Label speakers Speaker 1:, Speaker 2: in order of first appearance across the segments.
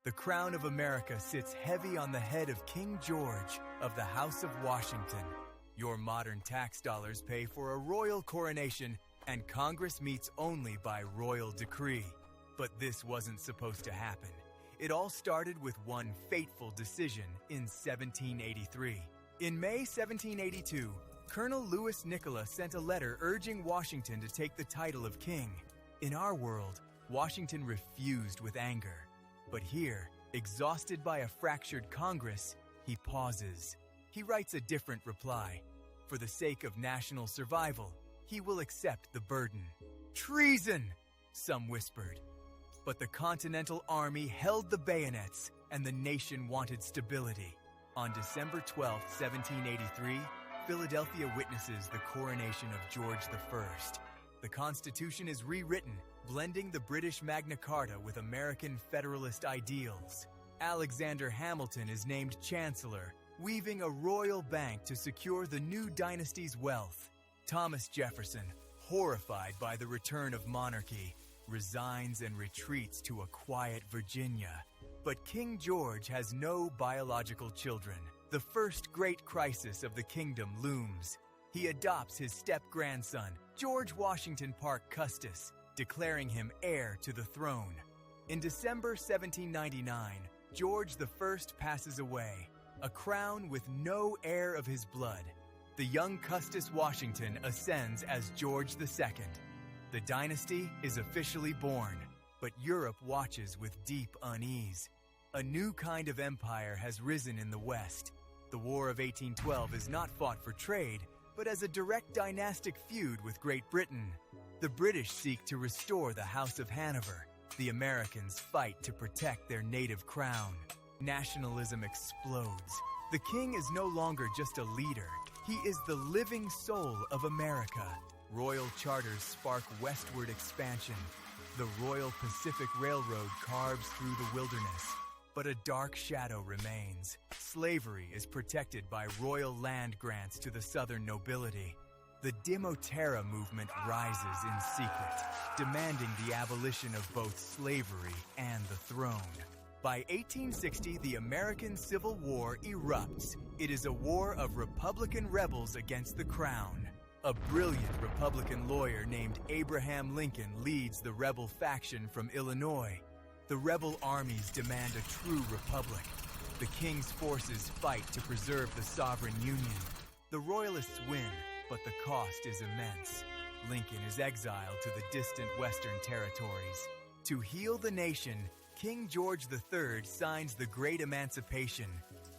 Speaker 1: The crown of America sits heavy on the head of King George of the House of Washington. Your modern tax dollars pay for a royal coronation, and Congress meets only by royal decree. But this wasn't supposed to happen. It all started with one fateful decision in 1783. In May 1782, Colonel Louis Nicola sent a letter urging Washington to take the title of king. In our world, Washington refused with anger. But here, exhausted by a fractured Congress, he pauses. He writes a different reply. For the sake of national survival, he will accept the burden. Treason! Some whispered. But the Continental Army held the bayonets, and the nation wanted stability. On December 12, 1783, Philadelphia witnesses the coronation of George I. The Constitution is rewritten, blending the British Magna Carta with American Federalist ideals. Alexander Hamilton is named Chancellor, weaving a royal bank to secure the new dynasty's wealth. Thomas Jefferson, horrified by the return of monarchy, resigns and retreats to a quiet Virginia. But King George has no biological children. The first great crisis of the kingdom looms. He adopts his step-grandson, George Washington Parke Custis, declaring him heir to the throne. In December 1799, George I passes away, a crown with no heir of his blood. The young Custis Washington ascends as George II. The dynasty is officially born, but Europe watches with deep unease. A new kind of empire has risen in the West. The War of 1812 is not fought for trade, but as a direct dynastic feud with Great Britain. The British seek to restore the House of Hanover. The Americans fight to protect their native crown. Nationalism explodes. The king is no longer just a leader. He is the living soul of America. Royal charters spark westward expansion. The Royal Pacific Railroad carves through the wilderness. But a dark shadow remains. Slavery is protected by royal land grants to the southern nobility. The Demo Terra movement rises in secret, demanding the abolition of both slavery and the throne. By 1860, the American Civil War erupts. It is a war of Republican rebels against the crown. A brilliant Republican lawyer named Abraham Lincoln leads the rebel faction from Illinois. The rebel armies demand a true republic. The king's forces fight to preserve the sovereign union. The royalists win, but the cost is immense. Lincoln is exiled to the distant western territories. To heal the nation, King George III signs the Great Emancipation,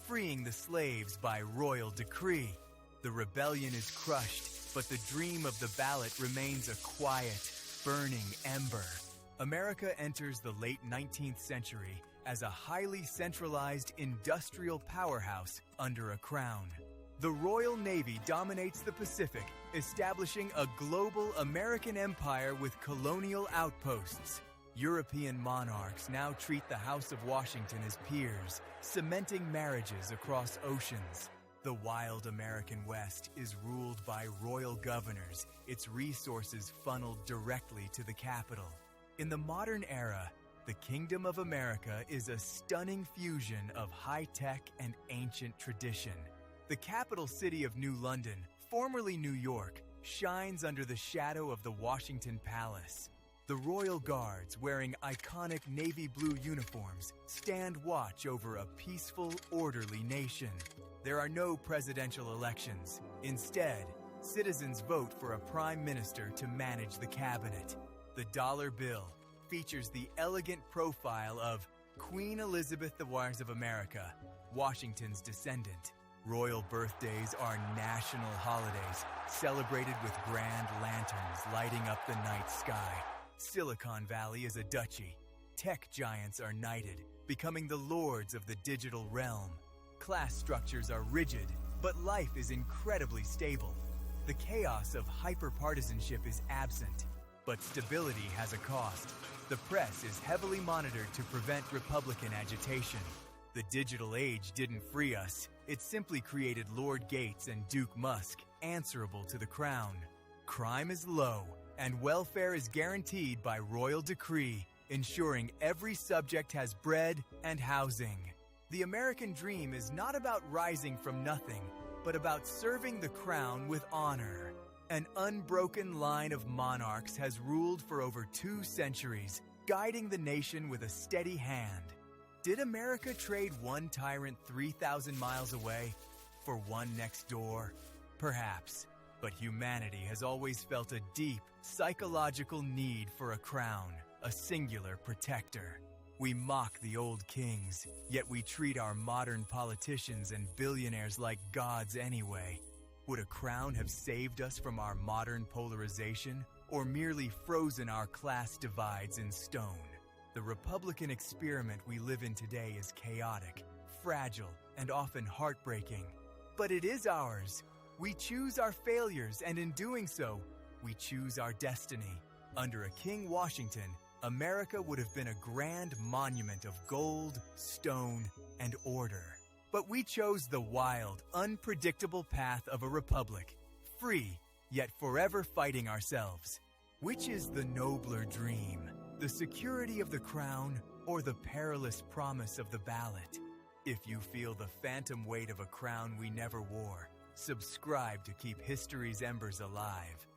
Speaker 1: freeing the slaves by royal decree. The rebellion is crushed, but the dream of the ballot remains a quiet, burning ember. America enters the late 19th century as a highly centralized industrial powerhouse under a crown. The Royal Navy dominates the Pacific, establishing a global American empire with colonial outposts. European monarchs now treat the House of Washington as peers, cementing marriages across oceans. The wild American West is ruled by royal governors, its resources funneled directly to the capital. In the modern era, the Kingdom of America is a stunning fusion of high-tech and ancient tradition. The capital city of New London, formerly New York, shines under the shadow of the Washington Palace. The royal guards, wearing iconic navy blue uniforms, stand watch over a peaceful, orderly nation. There are no presidential elections. Instead, citizens vote for a prime minister to manage the cabinet. The dollar bill features the elegant profile of Queen Elizabeth I of America, Washington's descendant. Royal birthdays are national holidays, celebrated with grand lanterns lighting up the night sky. Silicon Valley is a duchy. Tech giants are knighted, becoming the lords of the digital realm. Class structures are rigid, but life is incredibly stable. The chaos of hyper-partisanship is absent. But stability has a cost. The press is heavily monitored to prevent Republican agitation. The digital age didn't free us. It simply created Lord Gates and Duke Musk answerable to the crown. Crime is low, and welfare is guaranteed by royal decree. ensuring every subject has bread and housing. The American dream is not about rising from nothing, but about serving the crown with honor. An unbroken line of monarchs has ruled for over 2 centuries, guiding the nation with a steady hand. Did America trade one tyrant 3,000 miles away for one next door? Perhaps, but humanity has always felt a deep, psychological need for a crown, a singular protector. We mock the old kings, yet we treat our modern politicians and billionaires like gods anyway. Would a crown have saved us from our modern polarization, or merely frozen our class divides in stone? The Republican experiment we live in today is chaotic, fragile, and often heartbreaking. But it is ours. We choose our failures, and in doing so, we choose our destiny. Under a King Washington, America would have been a grand monument of gold, stone, and order. But we chose the wild, unpredictable path of a republic, free, yet forever fighting ourselves. Which is the nobler dream? The security of the crown, or the perilous promise of the ballot? If you feel the phantom weight of a crown we never wore, subscribe to keep history's embers alive.